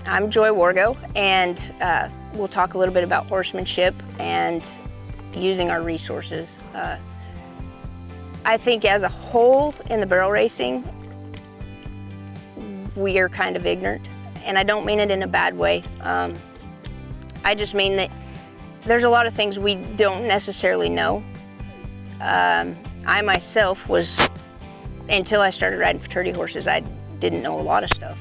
I'm Joy Wargo, and we'll talk a little bit about horsemanship and using our resources. I think as a whole in the barrel racing, we are kind of ignorant, and I don't mean it in a bad way. I just mean that there's a lot of things we don't necessarily know. I myself was, until I started riding fraternity horses, I didn't know a lot of stuff.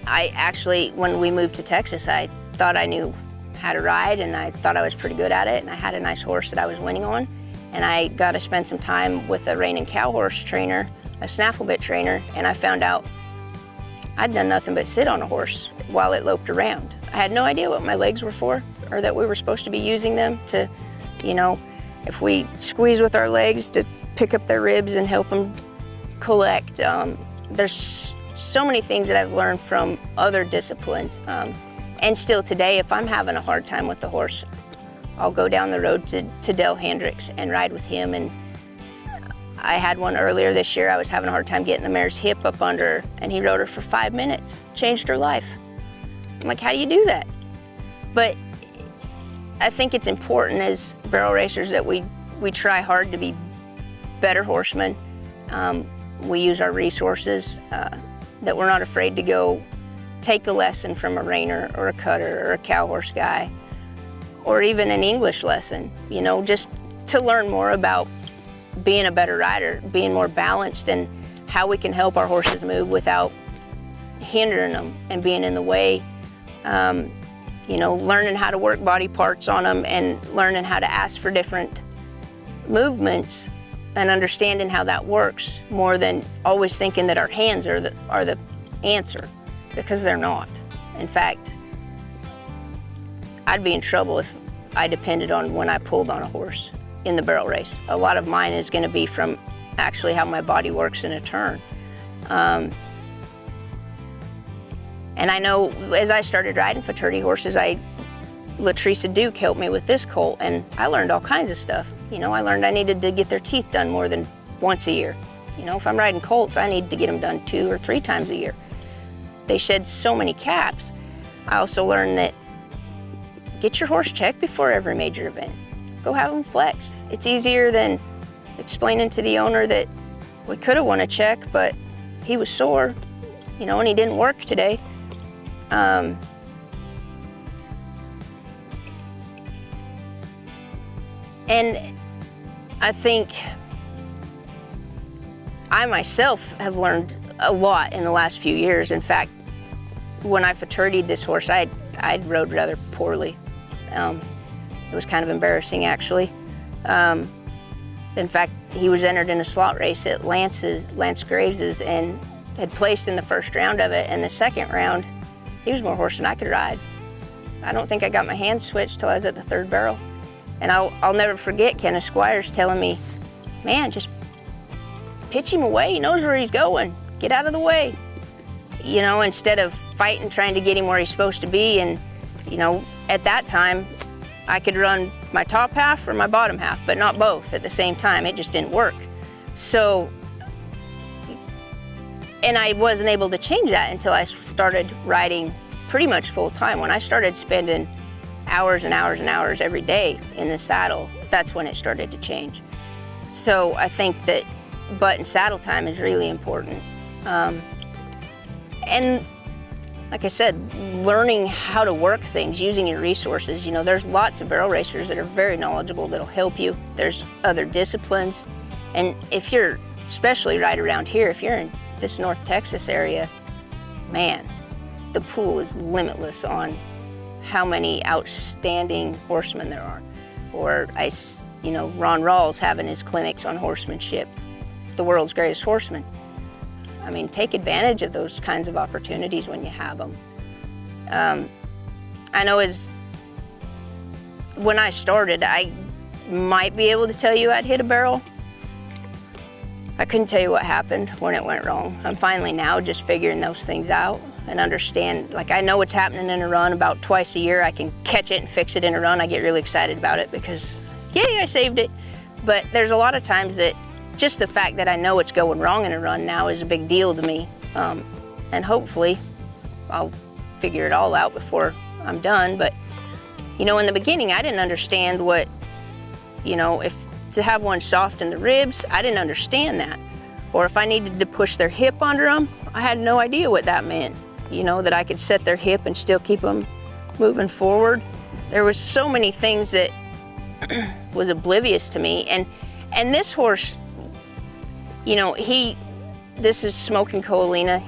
I actually, when we moved to Texas, I thought I knew how to ride, and I thought I was pretty good at it, and I had a nice horse that I was winning on, and I got to spend some time with a rein and cow horse trainer, a snaffle bit trainer, and I found out I'd done nothing but sit on a horse while it loped around. I had no idea what my legs were for, or that we were supposed to be using them to, you know, if we squeeze with our legs to pick up their ribs and help them collect. There's so many things that I've learned from other disciplines. And still today, if I'm having a hard time with the horse, I'll go down the road to Dale Hendricks and ride with him. And I had one earlier this year. I was having a hard time getting the mare's hip up under her, and he rode her for 5 minutes, changed her life. I'm like, how do you do that? But I think it's important as barrel racers that we try hard to be better horsemen. We use our resources, that we're not afraid to go take a lesson from a reiner or a cutter or a cow horse guy, or even an English lesson, you know, just to learn more about being a better rider, being more balanced, and how we can help our horses move without hindering them and being in the way. You know, learning how to work body parts on them and learning how to ask for different movements and understanding how that works, more than always thinking that our hands are the answer, because they're not. In fact, I'd be in trouble if I depended on when I pulled on a horse in the barrel race. A lot of mine is going to be from actually how my body works in a turn. And I know as I started riding fraternity horses, Latricia Duke helped me with this colt, and I learned all kinds of stuff. You know, I learned I needed to get their teeth done more than once a year. You know, if I'm riding colts, I need to get them done 2 or 3 times a year. They shed so many caps. I also learned that get your horse checked before every major event. Go have them flexed. It's easier than explaining to the owner that we could have won a check, but he was sore, you know, and he didn't work today. And I think I myself have learned a lot in the last few years. In fact, when I fraternity'd this horse, I rode rather poorly. It was kind of embarrassing, actually. In fact, he was entered in a slot race at Lance Graves's and had placed in the first round of it. And the second round, he was more horse than I could ride. I don't think I got my hands switched till I was at the 3rd barrel. And I'll never forget Kenneth Squires telling me, man, just pitch him away. He knows where he's going. Get out of the way. You know, instead of fighting, trying to get him where he's supposed to be. And, you know, at that time, I could run my top half or my bottom half, but not both at the same time. It just didn't work. So, and I wasn't able to change that until I started riding pretty much full time. When I started spending hours and hours and hours every day in the saddle, that's when it started to change. So I think that butt and saddle time is really important. And like I said, learning how to work things, using your resources. You know, there's lots of barrel racers that are very knowledgeable that'll help you. There's other disciplines. And if you're, especially right around here, if you're in this North Texas area, man, the pool is limitless on how many outstanding horsemen there are. Or you know, Ron Rawls having his clinics on horsemanship, the world's greatest horseman. I mean, take advantage of those kinds of opportunities when you have them. I know when I started, I might be able to tell you I'd hit a barrel. I couldn't tell you what happened when it went wrong. I'm finally now just figuring those things out and understand, like I know what's happening in a run about twice a year. I can catch it and fix it in a run. I get really excited about it because, yay, I saved it. But there's a lot of times that just the fact that I know it's going wrong in a run now is a big deal to me. And hopefully I'll figure it all out before I'm done. But, you know, in the beginning, I didn't understand what, you know, if to have one soft in the ribs, I didn't understand that. Or if I needed to push their hip under them, I had no idea what that meant. You know, that I could set their hip and still keep them moving forward. There was so many things that was oblivious to me. And this horse, you know, this is Smoking Coalina.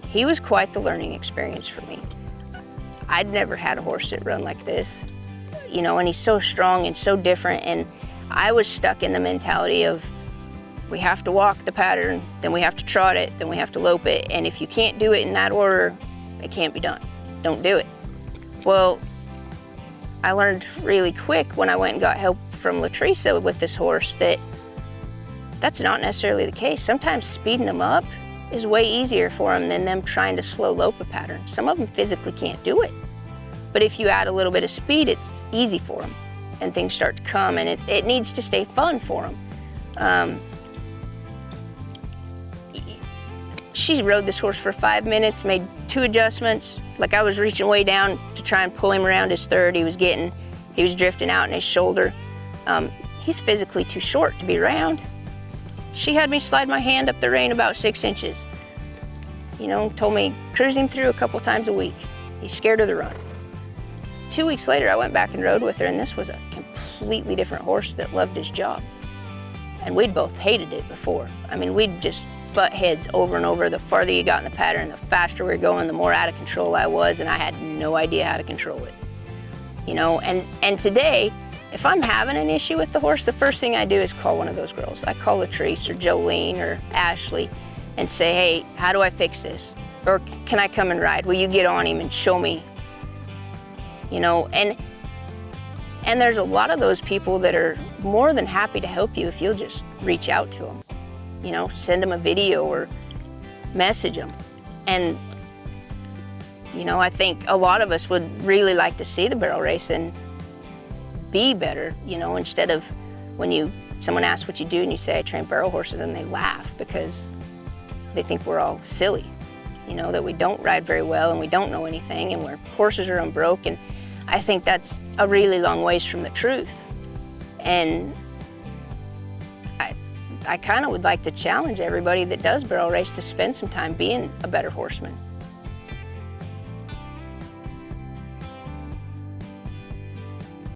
He was quite the learning experience for me. I'd never had a horse that run like this, you know, and he's so strong and so different. And I was stuck in the mentality of, we have to walk the pattern, then we have to trot it, then we have to lope it. And if you can't do it in that order, it can't be done. Don't do it. Well, I learned really quick when I went and got help from Latricia with this horse that that's not necessarily the case. Sometimes speeding them up is way easier for them than them trying to slow lope a pattern. Some of them physically can't do it. But if you add a little bit of speed, it's easy for them and things start to come, and it needs to stay fun for them. She rode this horse for 5 minutes, made 2 adjustments. Like, I was reaching way down to try and pull him around his third. He was drifting out in his shoulder. He's physically too short to be around. She had me slide my hand up the rein about 6 inches. You know, told me cruise him through a couple times a week. He's scared of the run. 2 weeks later, I went back and rode with her, and this was a completely different horse that loved his job. And we'd both hated it before. I mean, we'd just butt heads over and over. The farther you got in the pattern, the faster we were going, the more out of control I was, and I had no idea how to control it. You know, and today, if I'm having an issue with the horse, the first thing I do is call one of those girls. I call Latrice or Jolene or Ashley and say, hey, how do I fix this? Or can I come and ride? Will you get on him and show me? You know, and there's a lot of those people that are more than happy to help you if you'll just reach out to them. You know, send them a video or message them. And, you know, I think a lot of us would really like to see the barrel race and be better, you know, instead of when someone asks what you do and you say, I train barrel horses, and they laugh because they think we're all silly, you know, that we don't ride very well and we don't know anything and our horses are unbroke. And I think that's a really long ways from the truth. And I kind of would like to challenge everybody that does barrel race to spend some time being a better horseman.